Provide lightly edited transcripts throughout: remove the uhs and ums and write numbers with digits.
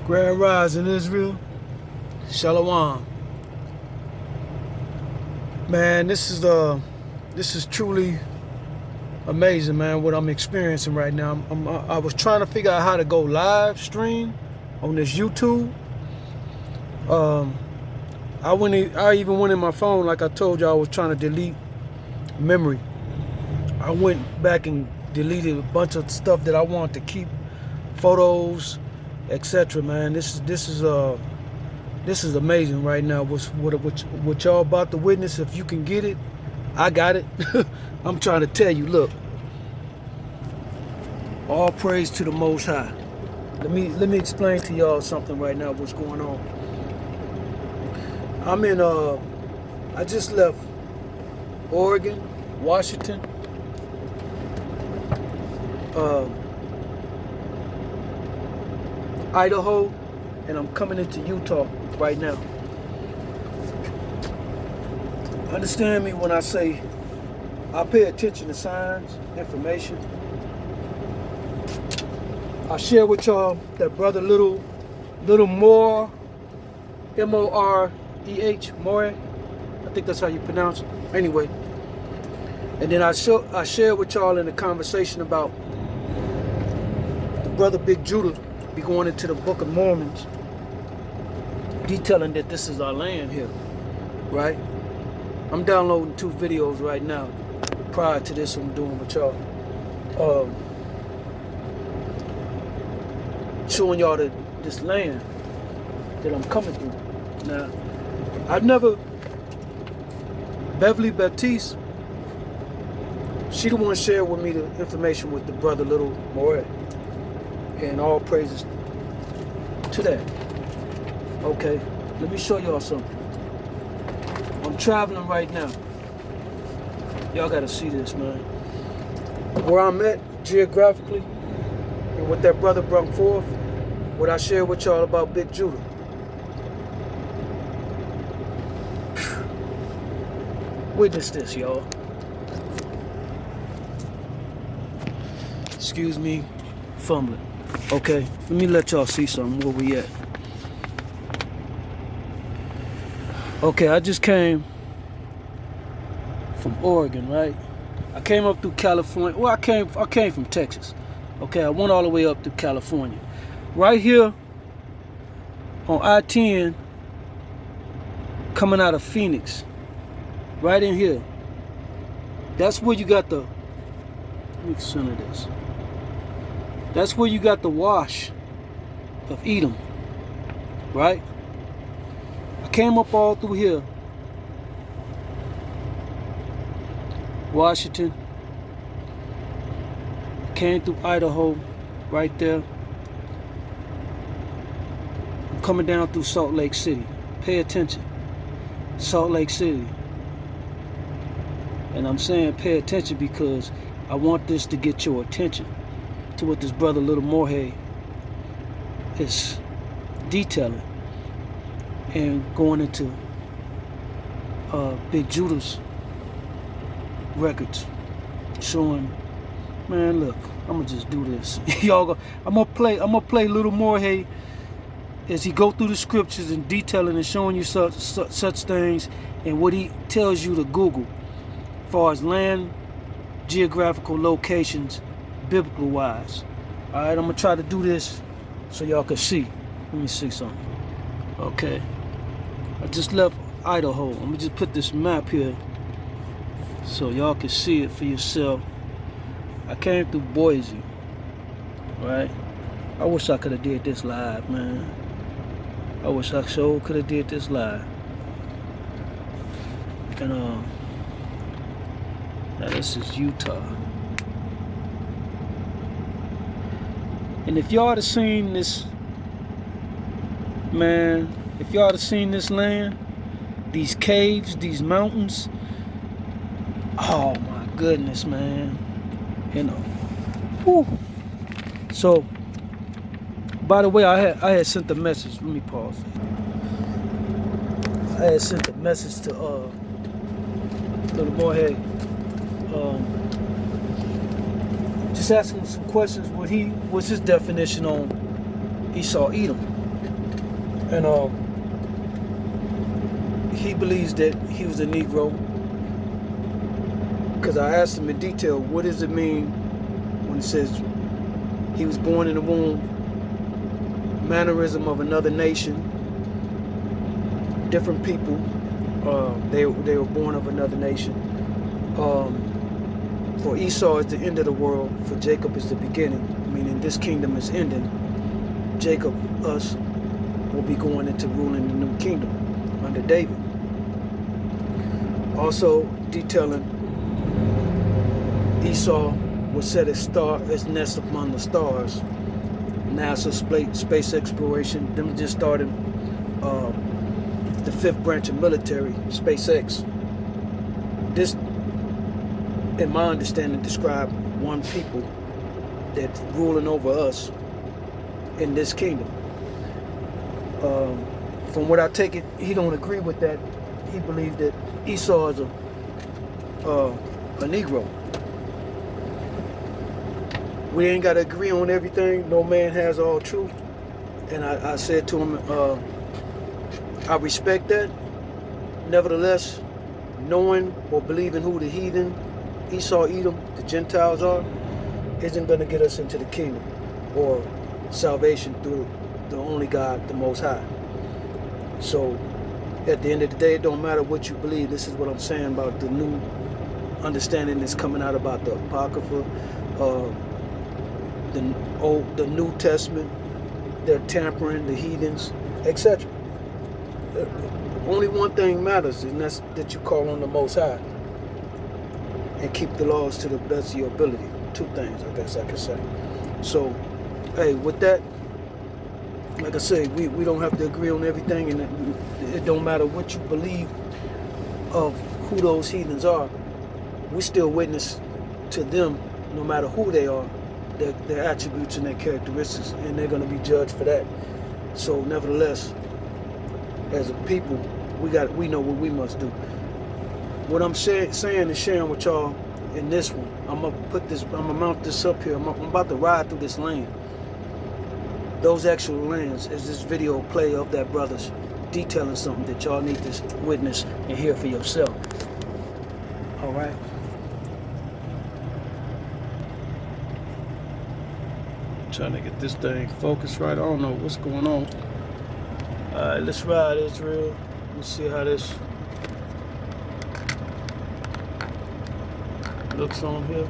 Grand Rise in Israel, Shalom. Man, this is truly amazing, man, what I'm experiencing right now. I was trying to figure out how to go live stream on this YouTube. I even went in my phone, like I told you, I was trying to delete memory. I went back and deleted a bunch of stuff that I wanted to keep, photos, etc. Man, this is amazing right now. What y'all about to witness? If you can get it, I got it. I'm trying to tell you. Look, all praise to the Most High. Let me explain to y'all something right now. What's going on? I'm in I just left Oregon, Washington, Idaho, and I'm coming into Utah right now. Understand me when I say I pay attention to signs, information. I share with y'all that brother little More, M-O-R-E-H, More. I think that's how you pronounce it. Anyway, and then I share with y'all in a conversation about the brother Big Judah be going into the Book of Mormons, detailing that this is our land here, right? I'm downloading 2 videos right now. Prior to this, I'm doing with y'all, showing y'all this land that I'm coming through. Now, I've never, Beverly Baptiste, she the one shared with me the information with the brother Little Moret. And all praises to that. Okay, let me show y'all something. I'm traveling right now. Y'all gotta see this, man. Where I'm at geographically, and what that brother brought forth, what I shared with y'all about Big Judah. Witness this, y'all. Excuse me, fumbling. Okay, let me let y'all see something, where we at. Okay, I just came from Oregon, right? I came up through California. Well, I came from Texas. Okay, I went all the way up to California. Right here on I-10, coming out of Phoenix, right in here. That's where you got the, let me center this. That's where you got the wash of Edom, right? I came up all through here. Washington. Came through Idaho, right there. I'm coming down through Salt Lake City. Pay attention. Salt Lake City. And I'm saying pay attention because I want this to get your attention to what this brother Little Morehead is detailing and going into Big Judah's records, showing, man, look, I'm gonna just do this. I'm gonna play Little Morehead as he go through the scriptures and detailing and showing you such things and what he tells you to Google as far as land, geographical locations, biblical wise. All right, I'm gonna try to do this so y'all can see. Let me see something. Okay, I just left Idaho. I'm gonna just put this map here so y'all can see it for yourself. I came through Boise, right? I wish I could have did this live, man. I wish I sure could have did this live. And now this is Utah. And if y'all have seen this, man, if y'all have seen this land, these caves, these mountains, oh my goodness, man. You know. Whew. So, by the way, I had sent a message. Let me pause. I had sent a message to Little Morehead. Just asking him some questions. What's his definition on Esau Edom? And he believes that he was a Negro, because I asked him in detail, what does it mean when it says he was born in the womb, mannerism of another nation, different people, they were born of another nation. For Esau is the end of the world, for Jacob is the beginning, meaning this kingdom is ending. Jacob, us, will be going into ruling the new kingdom under David. Also detailing Esau was set as nest among the stars. NASA space exploration, them just started the 5th branch of military, SpaceX. This, in my understanding, describe one people that's ruling over us in this kingdom. From what I take it, he don't agree with that. He believes that Esau is a Negro. We ain't got to agree on everything. No man has all truth. And I said to him, I respect that. Nevertheless, knowing or believing who the heathen, Esau, Edom, the Gentiles are, isn't going to get us into the kingdom or salvation through the only God, the Most High. So, at the end of the day, it don't matter what you believe. This is what I'm saying about the new understanding that's coming out about the Apocrypha, the New Testament, they're tampering, the heathens, etc. Only one thing matters, and that's that you call on the Most High and keep the laws to the best of your ability. 2 things, I guess I could say. So, hey, with that, like I say, we don't have to agree on everything, and it don't matter what you believe of who those heathens are. We still witness to them, no matter who they are, their attributes and their characteristics, and they're going to be judged for that. So, nevertheless, as a people, we know what we must do. What I'm saying and sharing with y'all in this one, I'm gonna mount this up here. I'm about to ride through this lane. Those actual lands, as this video play of that brother's detailing something that y'all need to witness and hear for yourself. All right. Trying to get this thing focused right. I don't know what's going on. All right, let's ride, Israel. Let's see how this looks on here.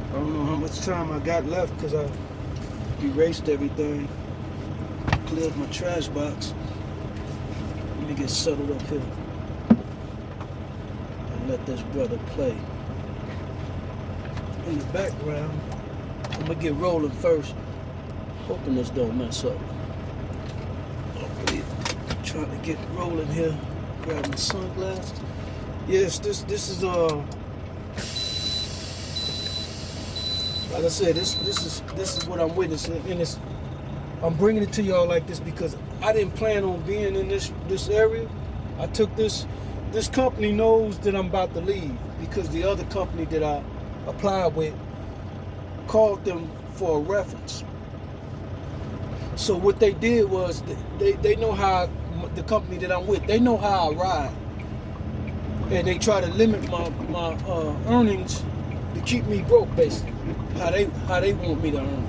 I don't know how much time I got left because I erased everything, cleared my trash box. Let me get settled up here and let this brother play. In the background, I'm gonna get rolling first, hoping this don't mess up. Trying to get rolling here. Grab my sunglasses. Yes, this is like I said, this is what I'm witnessing, and I'm bringing it to y'all like this because I didn't plan on being in this area. I took this company knows that I'm about to leave because the other company that I applied with called them for a reference. So what they did was they know how the company that I'm with, they know how I ride, and they try to limit my earnings to keep me broke, basically. How they want me to earn.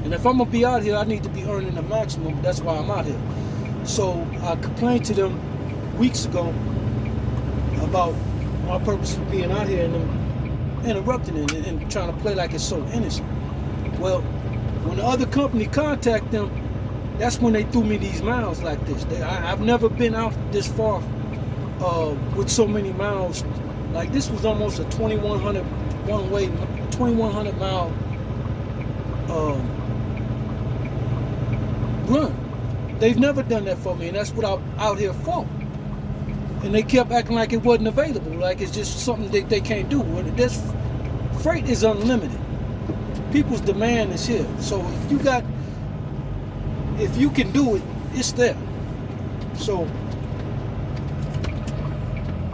And if I'm gonna be out here, I need to be earning the maximum. That's why I'm out here. So I complained to them weeks ago about my purpose for being out here and them interrupting it and trying to play like it's so innocent. Well, when the other company contacted them, that's when they threw me these miles like this. I've never been out this far with so many miles. Like this was almost a 2,100 one-way, 2,100 mile run. They've never done that for me, and that's what I'm out here for. And they kept acting like it wasn't available, like it's just something they can't do. This freight is unlimited. People's demand is here. So if you can do it, it's there. So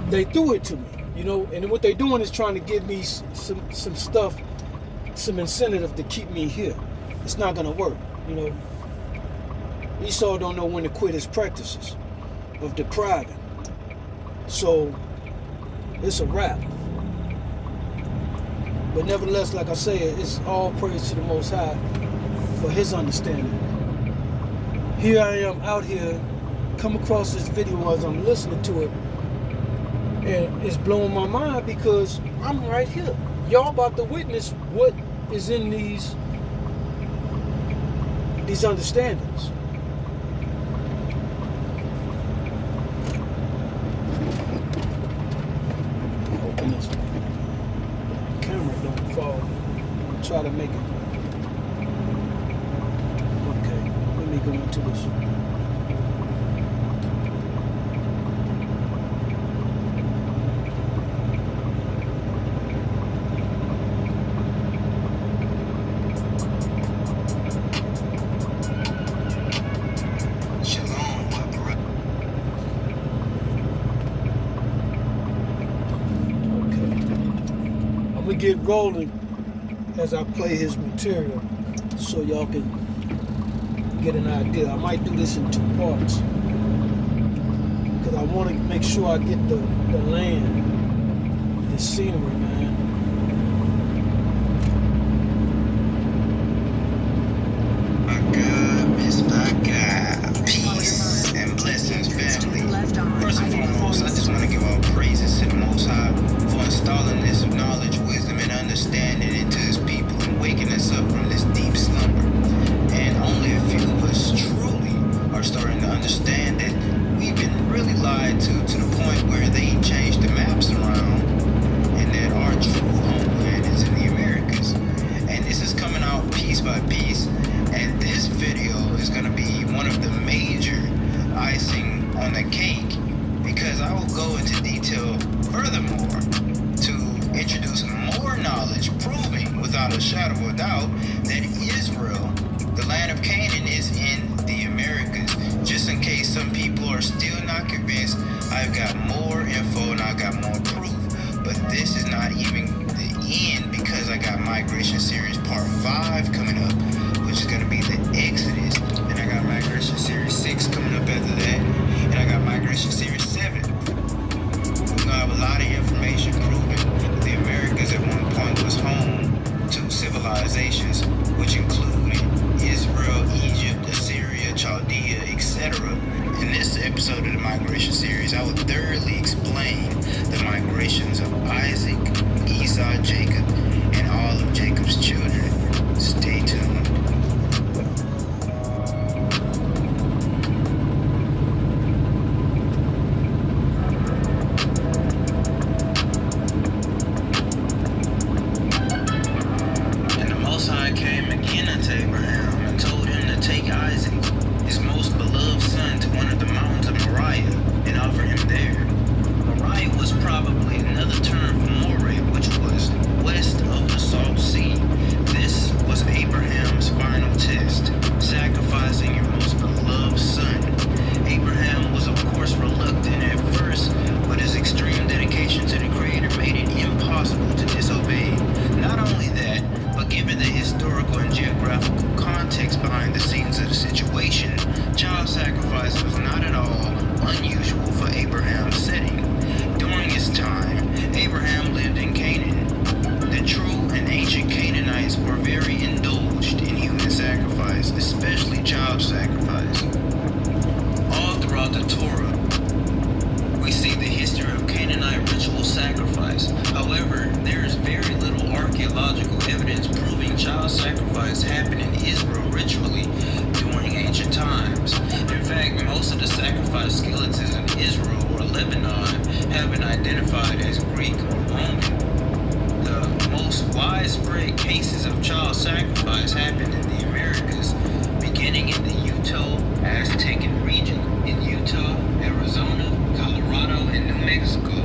they threw it to me, you know, and what they're doing is trying to give me some stuff, some incentive to keep me here. It's not gonna work, you know. Esau don't know when to quit his practices of depriving. So it's a wrap. But nevertheless, like I say, it's all praise to the Most High for his understanding. Here I am out here, come across this video as I'm listening to it, and it's blowing my mind because I'm right here. Y'all about to witness what is in these understandings. Hoping this camera don't fall. Try to make it. Okay, let me go into this. We get rolling as I play his material so y'all can get an idea. I might do this in 2 parts because I want to make sure I get the land, the scenery, man. Peace and blessings, family. First and foremost, I just want to give all praises to the Most High for installing this knowledge, wisdom, and understanding into his people and waking us up from this deep slumber. And only a few of us truly are starting to understand that we've been really lied to the point where they changed the maps around and that our true homeland is in the Americas. And this is coming out piece by piece. And this video is going to be one of the major icing on the cake because I will go into detail furthermore to introduce more knowledge proving without a shadow of a doubt that Israel, the land of Canaan, is in the Americas. Just in case some people are still not convinced, I've got more info and I've got more proof. But this is not even the end because I got Migration Series Part 5 coming up, which is going to be the Exodus. And I got Migration Series 6 coming up after that. And I got Migration Series 7. We're going to have a lot of information proving that the Americas at one point was home to civilizations, which included Israel, Egypt, Assyria, Chaldea, etc. In this episode of the Migration Series, I will thoroughly explain the migrations of Isaac, Esau, Jacob, and all of Jacob's children. Stay tuned. And the Most High came again unto Abraham and told him to take Isaac, his most beloved son, to one of the mountains of Moriah and offer him there. Moriah was probably another term for Moreh, which was west of the Salt Sea. This was Abraham's final test, sacrificing your most beloved son. Abraham was of course reluctant at first, but his extreme dedication to the Creator made it impossible to disobey. Not only that, but given the historical and geographical context behind the scenes of the situation, child sacrifice was not at all unusual for Abraham's setting. During his time, Abraham lived in Canaan. The true and ancient Canaanites were very indulged in human sacrifice, especially child sacrifice. All throughout the Torah, we see the history of Canaanite ritual sacrifice. However, there is very little archaeological evidence proving child sacrifice happened in Israel ritually during ancient times. In fact, most of the sacrifice skeletons in Israel or Lebanon have been identified as Greek or Roman. The most widespread cases of child sacrifice happened in the Americas, beginning in the Utah-Aztecan region in Utah, Arizona, Colorado, and New Mexico.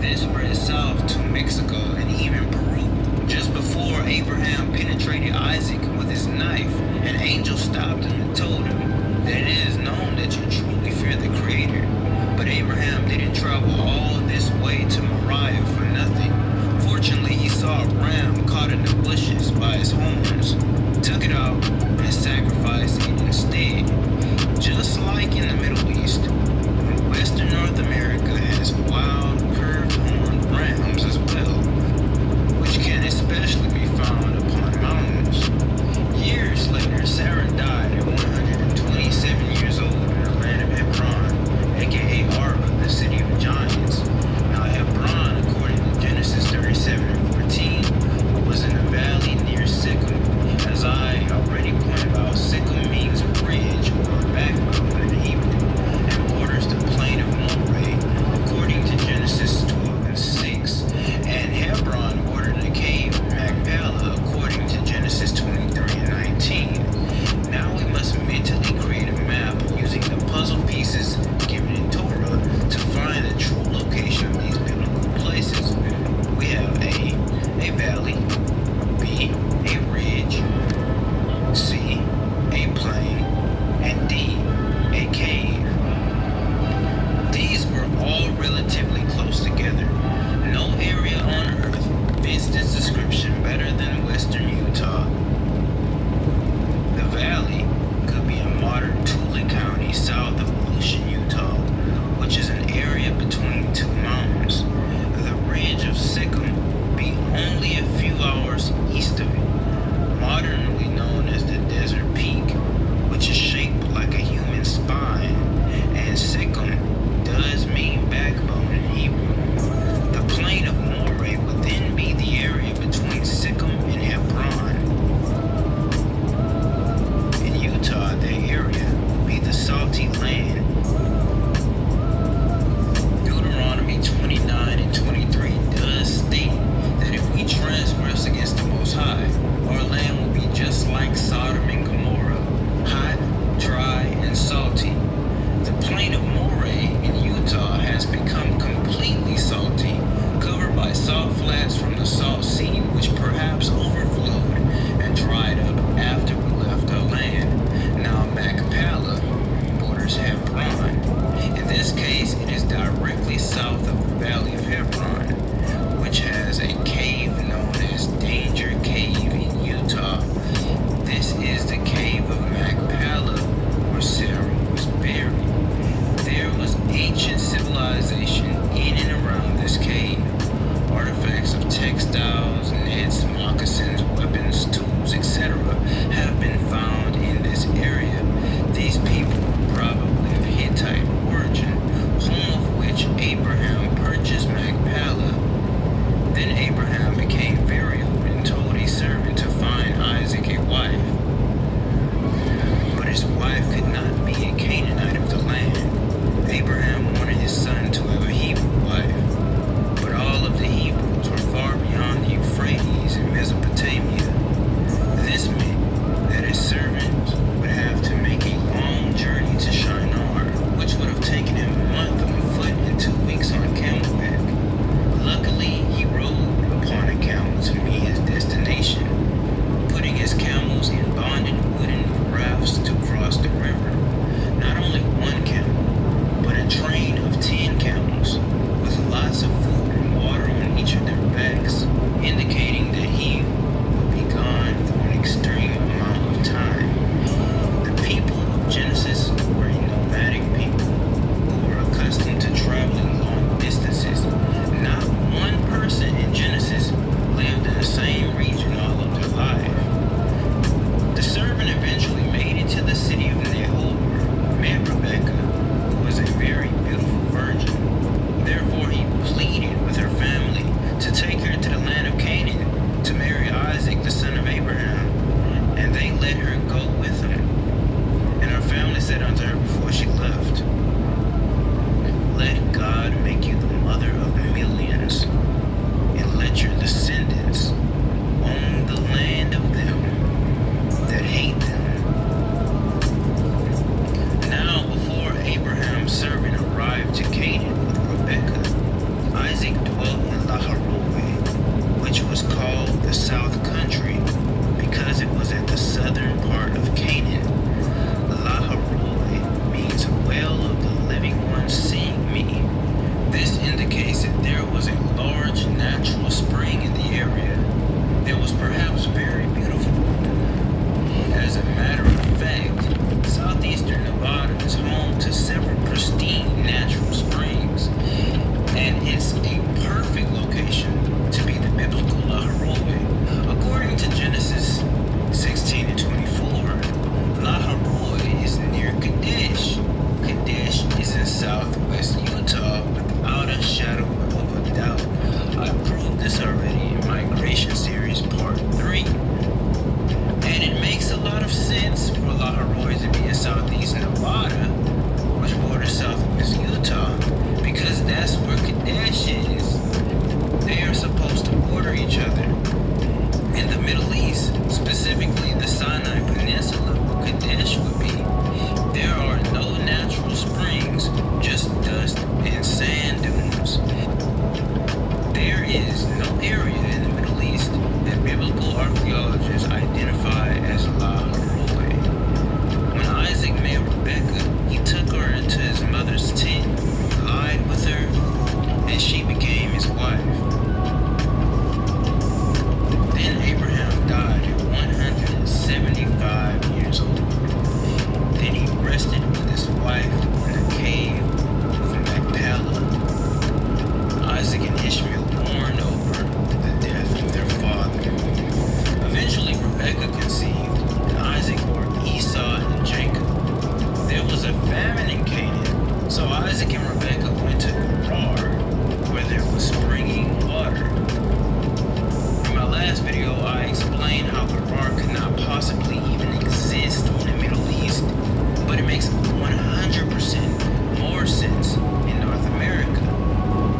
This spread south to Mexico and even Peru. Just before Abraham penetrated Isaac with his knife, an angel stopped him and told him that it is known that you truly fear the Creator. But Abraham didn't travel all this way to Moriah for nothing. Fortunately, he saw a ram caught in the bushes by his horns, took it out, and sacrificed it instead. his wife could not be a Canaanite of the land. Abraham wanted his son to have a Hebrew wife, but all of the Hebrews were far beyond the Euphrates in Mesopotamia. This meant that his servant would have to make a long journey to Shinar, which would have taken him a month on foot and 2 weeks on camelback. Luckily, he rode upon a camel to meet his destination, putting his camels in bonded wooden rafts to cross the river. Not only one camel, but a train of 10 camels, with lots of food and water on each of their backs, indicating that he would be gone for an extreme amount of time. The people of Genesis were a nomadic people who were accustomed to traveling long distances. Not one person in Genesis lived in the same region all of their life. The servant eventually made it to the city of Nahor, met Rebekah, who was a very beautiful virgin. Therefore he pleaded with her family to take her to the land of Canaan to marry Isaac, the son of Abraham, and they let her go with him. And her family said unto her before she left, "Let God make you the mother of millions, and let your descendants own the land of them that hate them." Now, before Abraham's servant arrived to Canaan with Rebekah, Isaac dwelt in Lahairoi, which was called the South Country, because it was at the southern part of Canaan. Lahairoi means well of the living one seeing me. This indicates that there was a large natural spring in the area that was perhaps very beautiful. As a matter of fact, southeastern Nevada is home to several pristine natural springs, and it's a perfect location to be the biblical Lahairoi. According to Genesis 16 and 24, Lahairoi is near Kadesh. Kadesh is in southwest Utah without a shadow of a doubt. I proved this already in Migration Series Part 3. And it makes a lot of sense for Lahairoi to be in southeast Nevada, which borders southwest Utah, because that's where Kadesh is. They are supposed to border each other. In the Middle East, specifically the Sinai Peninsula, where Kadesh would be, there are no natural springs, just dust and sand dunes. There is no area in the Middle East that biblical archaeologists identify as Lahairoi. When Isaac met Rebekah, he took her into his mother's tent, lied with her, and she became his wife. Then Abraham died at 175 years old. Then he rested with his wife in a cave of Machpelah. Isaac and Ishmael mourned over the death of their father. Eventually Rebekah conceived, and Isaac bore Esau and Jacob. There was a famine in Canaan, so Isaac and Rebekah went to Gerar, where there was springing water. In my last video, I explained how Gerar could not possibly even exist in the Middle East, but it makes 100% more sense in North America.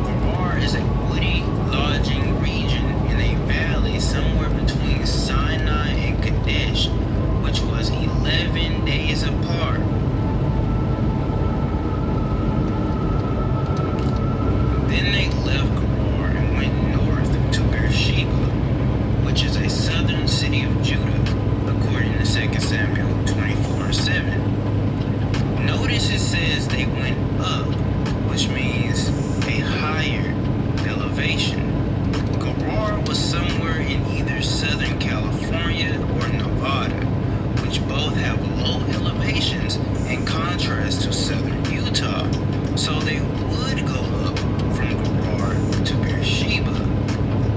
Gerar is a woody, lodging region in a valley somewhere between Sinai and Kadesh, which was 11 days apart. Then they left Gerar and went north to Beersheba, which is a southern city of Judah, according to 2 Samuel 24:7. Notice it says they went up, which means a higher elevation. Gerar was somewhere in either Southern California or Nevada, which both have low elevations in contrast to Southern Utah, so they would go up from Gerar to Beersheba.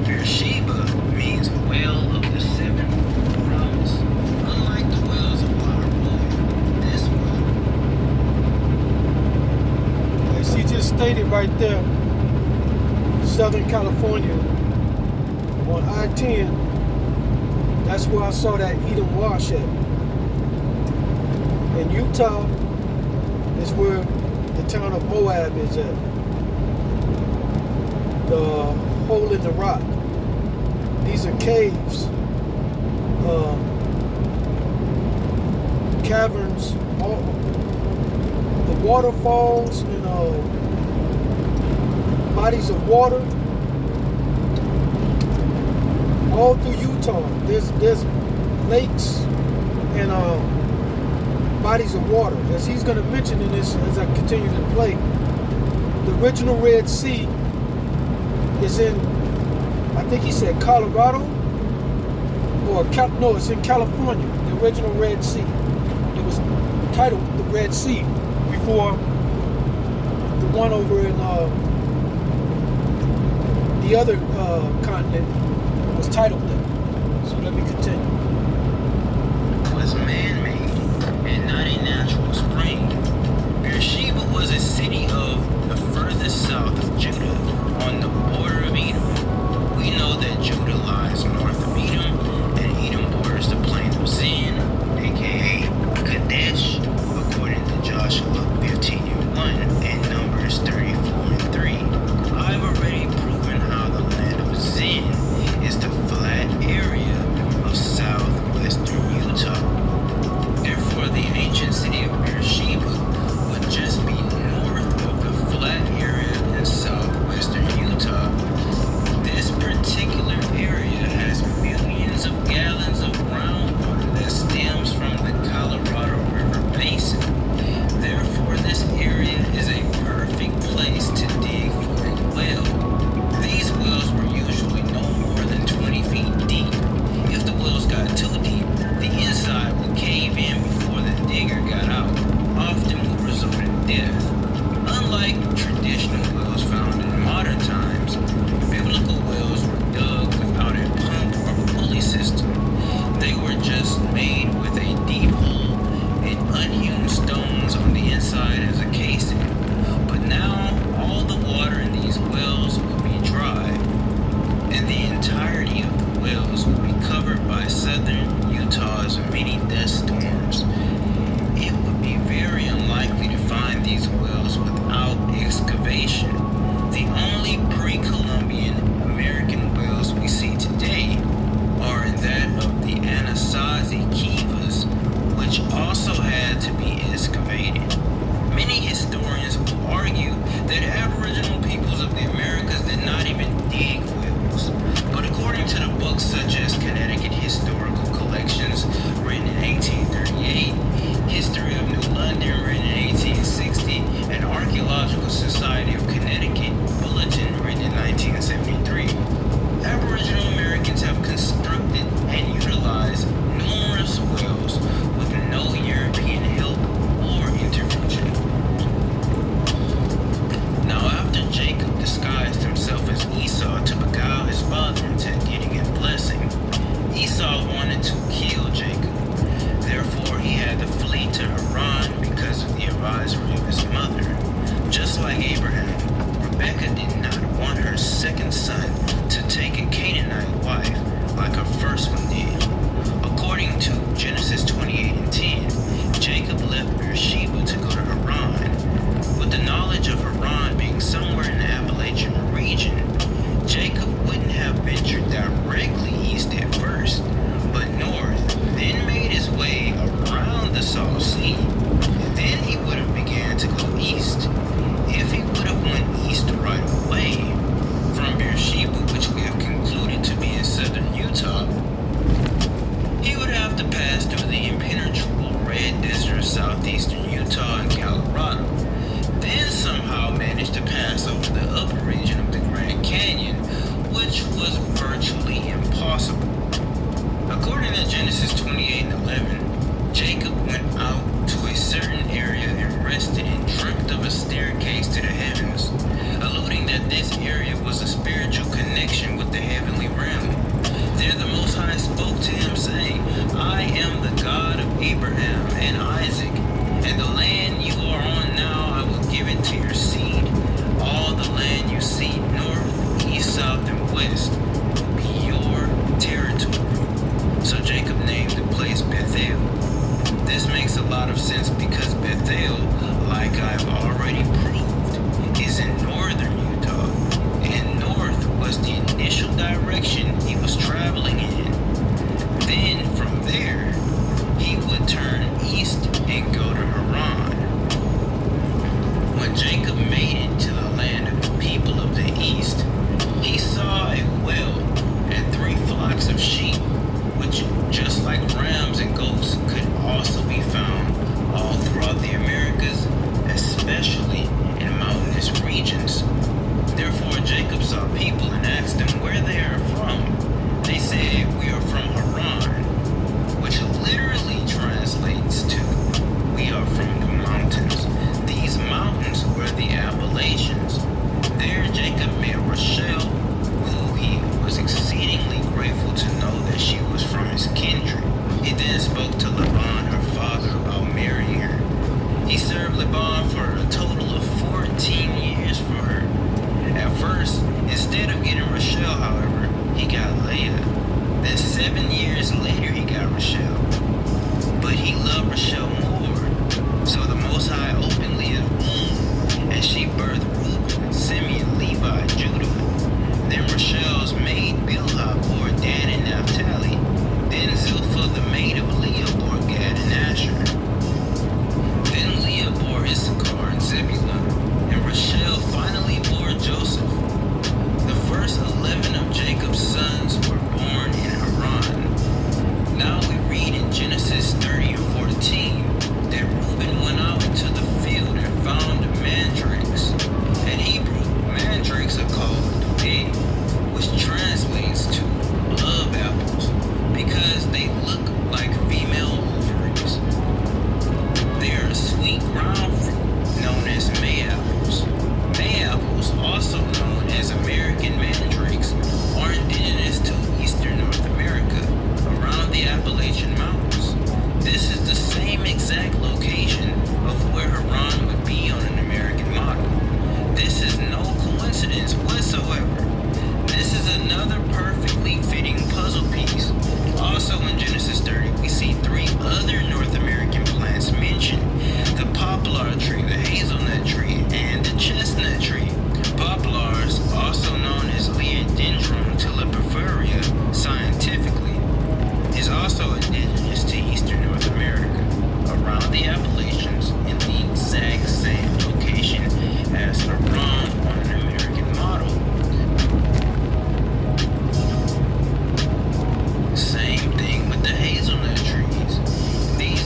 Beersheba means well of the sevenfold promise. Unlike the wells of Lahairoi, this well. As he just stated right there, Southern California on I-10, that's where I saw that Edom Wash at. And Utah is where the town of Moab is at. The hole in the rock. These are caves, caverns, the waterfalls and bodies of water all through Utah. There's lakes and bodies of water. As he's going to mention in this, as I continue to play, the original Red Sea is in, I think he said Colorado, or no, it's in California. The original Red Sea. It was titled the Red Sea before the one over in the other continent was titled that. So let me continue. Was man-made and not a natural spring. Beersheba was a city of the furthest south of Judah, on the border of Edom. We know that Judah lies north of Edom, and Edom borders the plain of Zin, aka Kadesh, according to Joshua 15:1 and Numbers 34:3. I've already proven how the land of Zin is the flat area of South lot of sense because Bethel, like I've already proved, is in northern Utah, and north was the initial direction he was traveling in. Then from there, he would turn east and go to Haran. When Jacob made it to the land of the people of the east, he saw a well and 3 flocks of sheep, which, just like rams and goats, could also be found all throughout the Americas, especially in mountainous regions. Therefore Jacob saw people and asked them where they are from. They said, "We are from Haran," which literally translates to, "We are from the mountains." These mountains were the Appalachians. There Jacob met Rachel, who he was exceedingly grateful to know that she was from his kindred. He then spoke to Laban, her father, about marrying her. He served Laban for a total of 14 years for her. At first, instead of getting Rachel, however, he got Leah. Then 7 years later, he got Rachel. But he loved Rachel more. So the Most High opened Leah's womb, and she birthed Reuben, Simeon, Levi, Judah. Then Rachel's maid Bilhah bore Dan and Naphtali. Then Zilpah, the maid of Leah, bore Gad and Asher. Then Leah bore Issachar and Zebulun, and Rachel finally bore Joseph. The first 11 of Jacob's sons were born in Haran. Now we read in Genesis 30 and 14 that Reuben went out into the field and found mandrakes. In Hebrew, mandrakes are called dudaim, which translates to love apples, because they look like female ovaries. They are a sweet ground fruit known as May apples. May apples, also known as American mandrakes, are indigenous to eastern North America, around the Appalachian Mountains. This is the same exact location of where Haran would be on an American model. This is no coincidence whatsoever. This is another perfectly fitting puzzle piece. Also in Genesis 30, we see 3 other North American plants mentioned: the poplar tree, the hazelnut tree, and the chestnut tree. Poplars, also known as Leodendron tilipiferia scientifically, is also indigenous to eastern North America, around the Appalachians, in the exact same location as Haran on an American model. Same thing with the hazelnut trees. These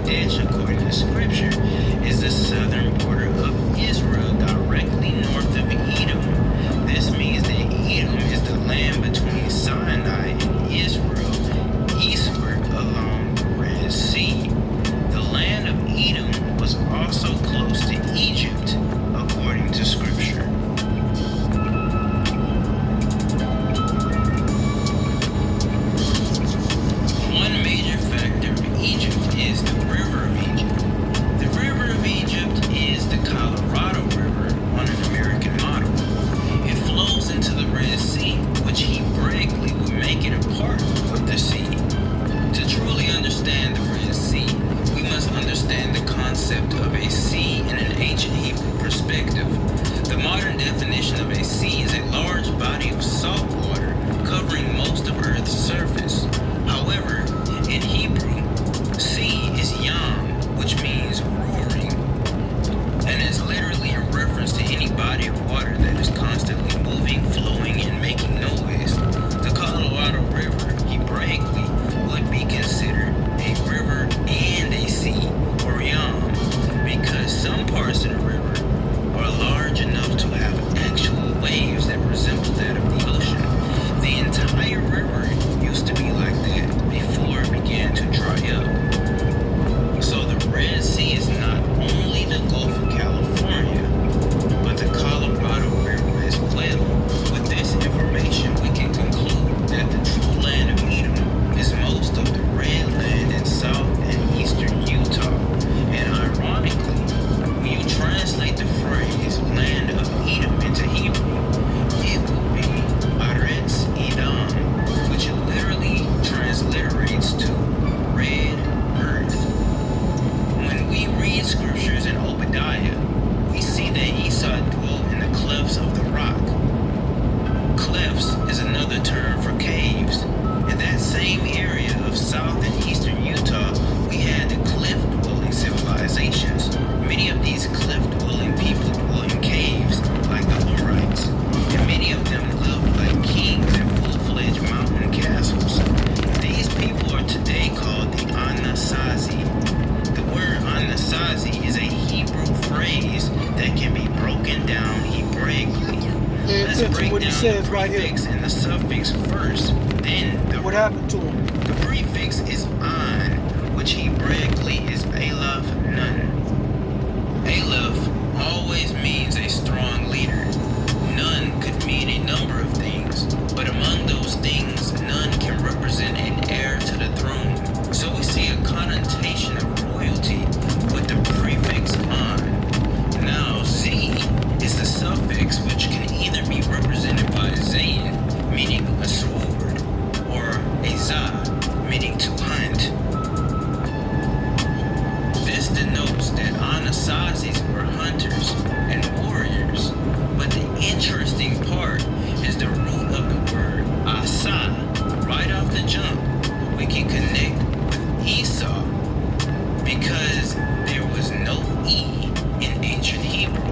Kadesh, according to scripture, is the southern border of Israel, directly north of Edom. This means that Edom is the land between Sinai and Israel, eastward along the Red Sea. The land of Edom was also close to Egypt, according to scripture. One major factor of Egypt is the river of Egypt. The river of Egypt is the Colorado River on an American model. It flows into the Red Sea, which Hebraically would make it a part of the sea. To truly understand the Red Sea, we must understand the concept of a sea in an ancient Hebrew perspective. The modern definition of a sea is a large body of salt water covering most of Earth's surface. However, in Hebrew, sea is yam, which means roaring, and is literally a reference to any body of water that is constantly moving, flowing, and making noise. The Colorado River, Hebraically, would be considered a river and a sea, or yam, because some parts of the river are large enough to have actual waves that resemble that of the ocean. The entire river used to be like that before it began to dry up. So the Red Sea is not only the Gulf of California, but the Colorado River as well. With this information, we can conclude that the true land of Edom is most of the red land in south and eastern Utah. And ironically, when you translate the phrase land of Edom into Hebrew, it will be Aretz Edom, which literally transliterates to red earth. When we read scriptures in Obadiah, we see that Esau dwelt in the clefts of the rock. Clefts is another term for caves. In that same area of south and eastern Utah, we had the cliff-dwelling civilizations. Many of these cliff-dwelling people dwelt in caves, like the Horites, and many of them lived like kings in full-fledged mountain castles. These people are today called the Anasazi. The word Anasazi is a Hebrew phrase that can be broken down Hebraically. Let's break what he down says the right here. prefix and the suffix first, then the What happened to him? The prefix is an, which Hebraically is Aleph Nun. Aleph always means a strong leader. Nun could mean a number of things, but among those things, Nun can represent an heir to the throne. So we see a connotation of royalty with the prefix an. Now Z is the suffix, which can either be represented by Zayin, meaning a sword, or a Za, meaning to hunt. This denotes that Anasazis were hunters and warriors, but the interesting part is the root of the word Asa. Right off the jump, we can connect with Esau because there was no E in ancient Hebrew.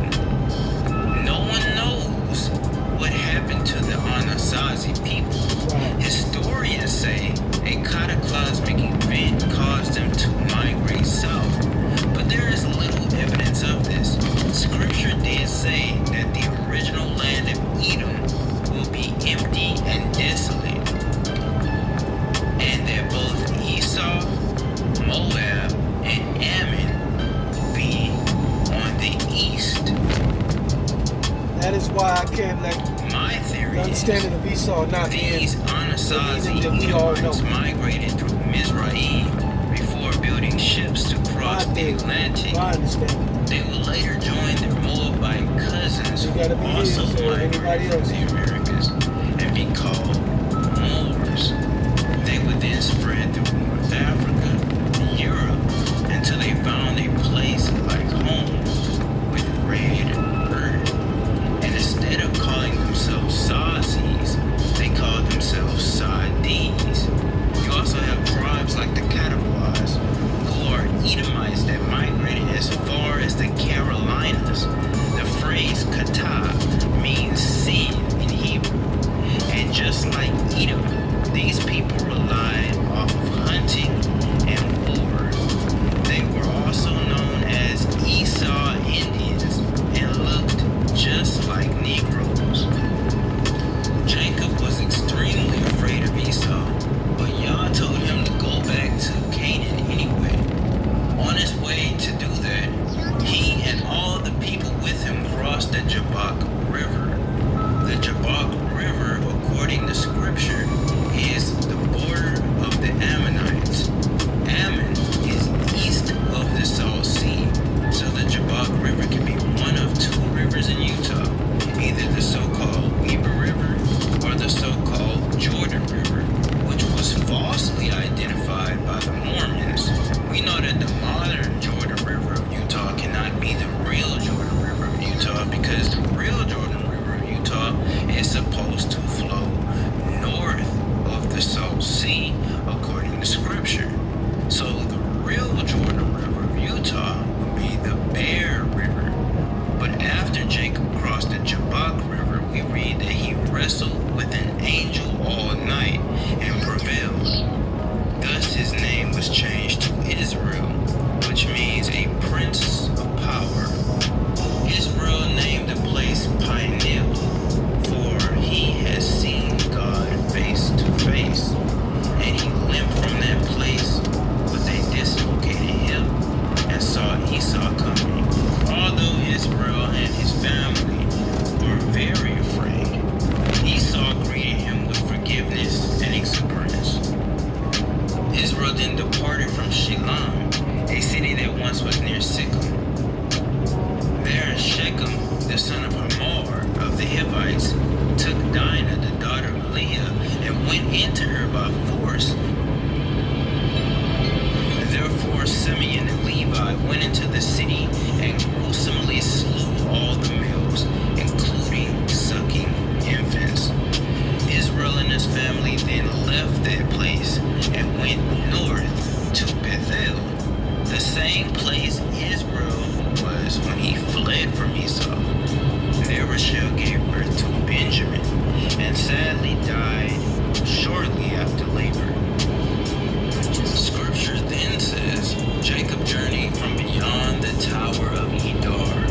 No one knows what happened to the Anasazi people. Historians say a cataclysmic event caused them to migrate south, but there is little evidence of this. Scripture did say that the original land of Edom will be empty and desolate, and that both Esau, Moab, and Ammon will be on the east. That is why I can't let My theory the understanding of Esau not being these Anasazi that we all know. Edomites migrated through Mizraim before building ships to cross the Atlantic. I understand. They would later join their Moabite cousins You who gotta be also his or anybody migrated from else. the Americas and be called Moors. They would then spread through North Africa and Europe until they found a place like home with red earth. And instead of calling themselves Sazis, they called themselves Sardines. You also have tribes like the Catabois, who are Edomites that migrated as far as the Carolinas. The phrase Kata means sin in Hebrew. And just like Edom, these people relied off of hunting and war. They same place Israel was when he fled from Esau. There Rachel gave birth to Benjamin, and sadly died shortly after labor. Scripture then says, Jacob journeyed from beyond the Tower of Edar.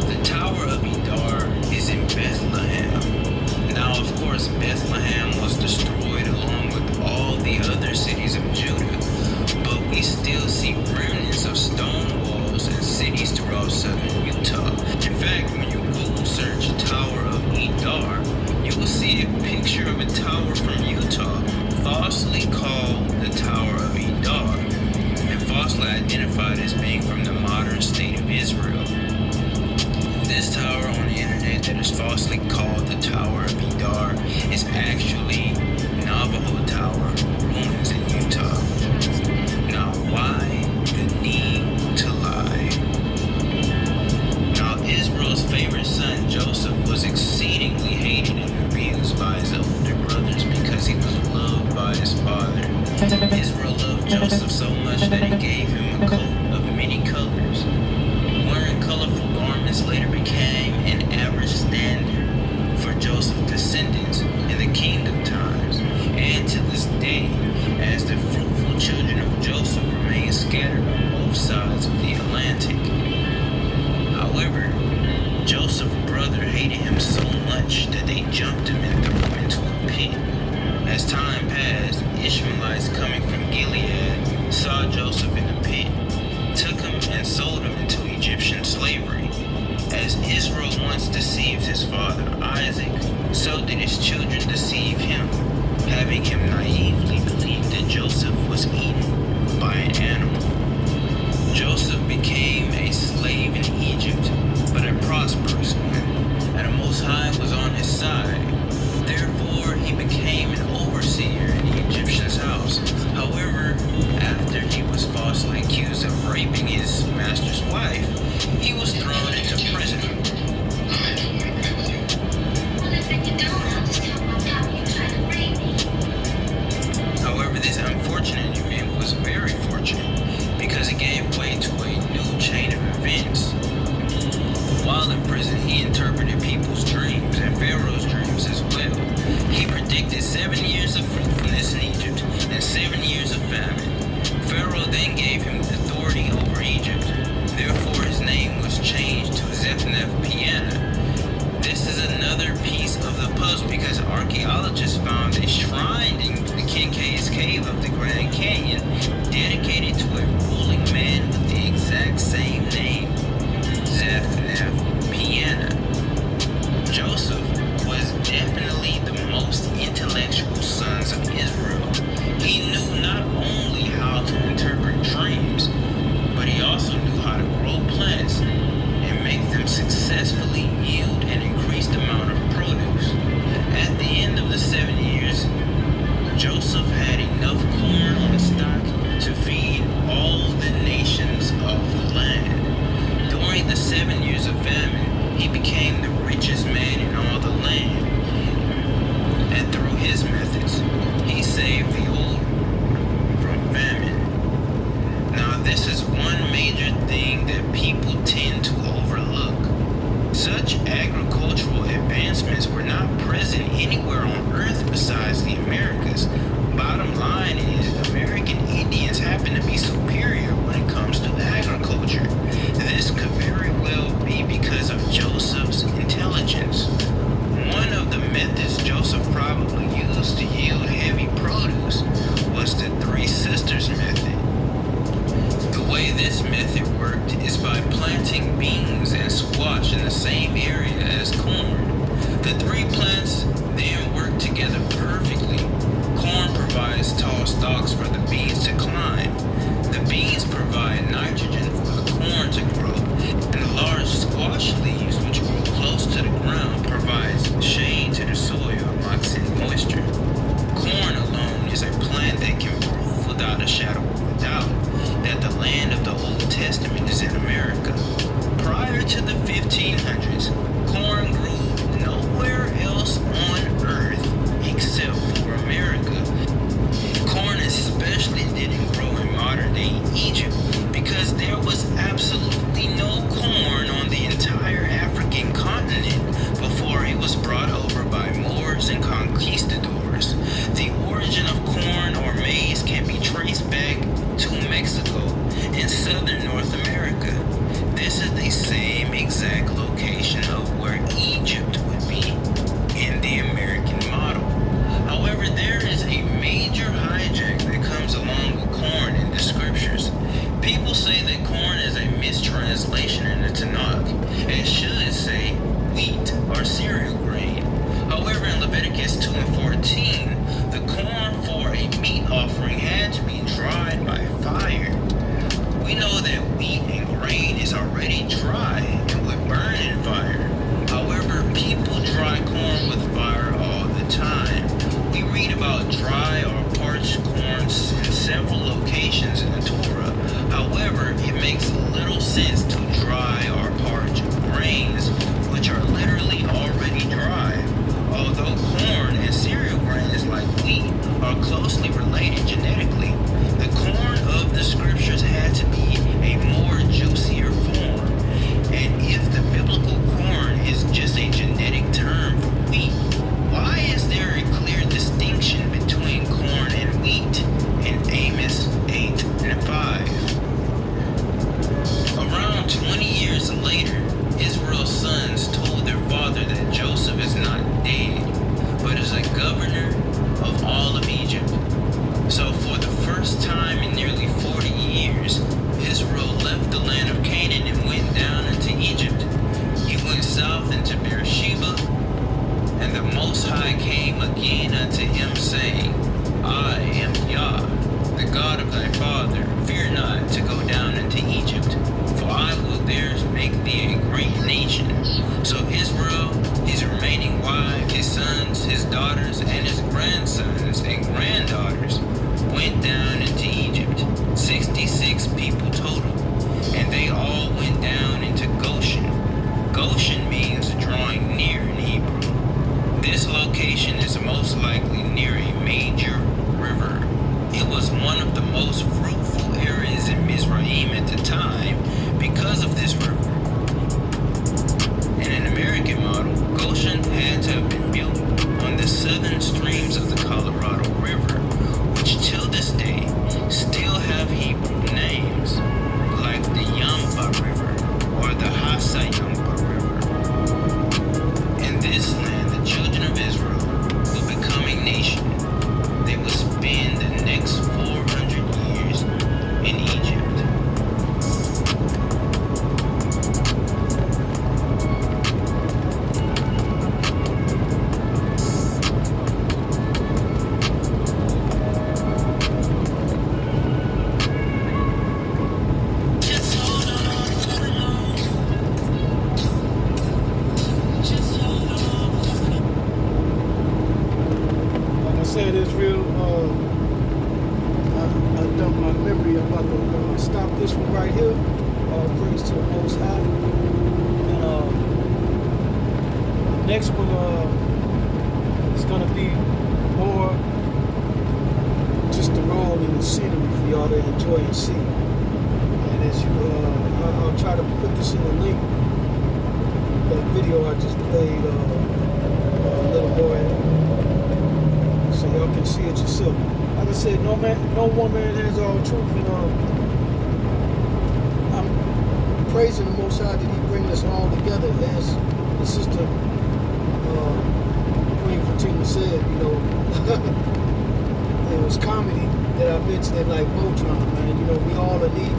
The Tower of Edar is in Bethlehem. Now, of course, Bethlehem was destroyed along with all the other cities of Judah, but we still see remnants of stone walls and cities throughout southern Utah. In fact, when you Google search Tower of Edar, you will see a picture of a tower from Utah, falsely called the Tower of Edar, and falsely identified as being from the modern state of Israel. This tower on the internet that is falsely called the Tower of Edar is actually Navajo Tower, ruins in Utah. Now, why the need to lie? Now, Israel's favorite son, Joseph, was exceedingly hated and abused by his older brothers because he was loved by his father. Israel loved Joseph so much that he gave him a coat of many colors. Wearing colorful garments later became an average standard for Joseph's descendants in the kingdom times, and to this day, as the fruitful children of Joseph remain scattered on both sides of the Atlantic. However, Joseph's brother hated him so much that they jumped him and threw him into a pit. As time passed, Ishmaelites coming from Gilead saw Joseph in the pit, took him and sold him into Egyptian slavery. As Israel once deceived his father Isaac, so did his children deceive him, having him naively believe that Joseph was eaten by an animal. Joseph became a slave in Egypt, but a prosperous one, and the Most High was on his side. Therefore, he became an overseer in the Egyptian's house. However, after he was falsely accused of raping his master's wife, he was thrown into prison. However, this unfortunate event was very fortunate because it gave way to a new chain of events. While in prison, he interpreted people's dreams and Pharaoh's dreams as well. He predicted 7 years of fruitfulness in Egypt and 7 years of famine. Pharaoh then gave him authority over Egypt. Therefore, his name was changed to makes little sense to dry or parch grains which are literally already dry. Although corn and cereal grains like wheat are closely related genetically, the corn of the scriptures had to be a more juicier form. And if the biblical corn is just a genetic term for wheat, why is there a clear distinction between corn and wheat in Amos 8 and 5? Around 20 years later, Israel's sons told their father that Joseph is not dead, but is a governor of all of Egypt. So for the first time in nearly 40 years, Israel left the land of Canaan and went down into Egypt. He went south into Beersheba, and the Most High came again unto him, saying, I am Yah, the God of thy father. Fear not to go down into Egypt, for I will there make thee a great nation. So Israel, his remaining wives, his sons, his daughters, and his grandsons and granddaughters went down into Egypt, 66 people total, and they all went down into Goshen. Goshen means drawing near in Hebrew. This location is most likely near a major river. It was one of the most fruitful areas in Mizraim at the time because of this river. In an American model, Goshen had to have been built on the southern streams of the Colorado River, which till this day still have Hebrew names, like the Yampa River or the Hasayampa River. In this land, the children of Israel will become a nation. They will spend the next 400 years in Egypt. Said Israel, I've done my memory. I'm about to stop this one right here. All praise to the Most High. And the next one is going to be more just the road and the scenery for y'all to enjoy and see. And as you, I'll try to put this in the link. That video I just played a little more. So y'all can see it yourself. Like I said, no one man has all truth, and I'm praising the Most High that He bring us all together. As the sister Queen Fatima said, you know, it was comedy that I mentioned it like Voltron, man. You know, we all need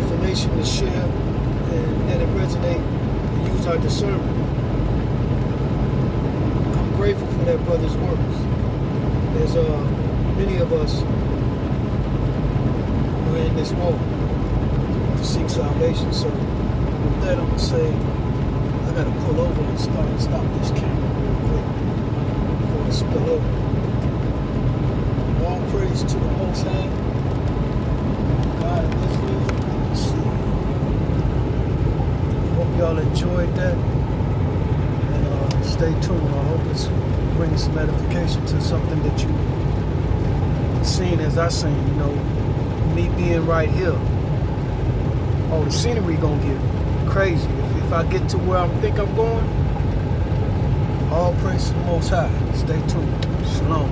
information to share and let it resonate and use our discernment. Grateful for that brother's works. There's many of us who are in this walk to seek salvation. So with that, I'm gonna say I gotta pull over and stop this camera real quick before it spill over. All praise to the Most High, God of Israel. Let's see. Hope y'all enjoyed that. Stay tuned. I hope it's bringing some edification to something that you seen as I seen. You know, me being right here. Oh, the scenery gonna get crazy. If I get to where I think I'm going, all praise to the Most High. Stay tuned. Shalom.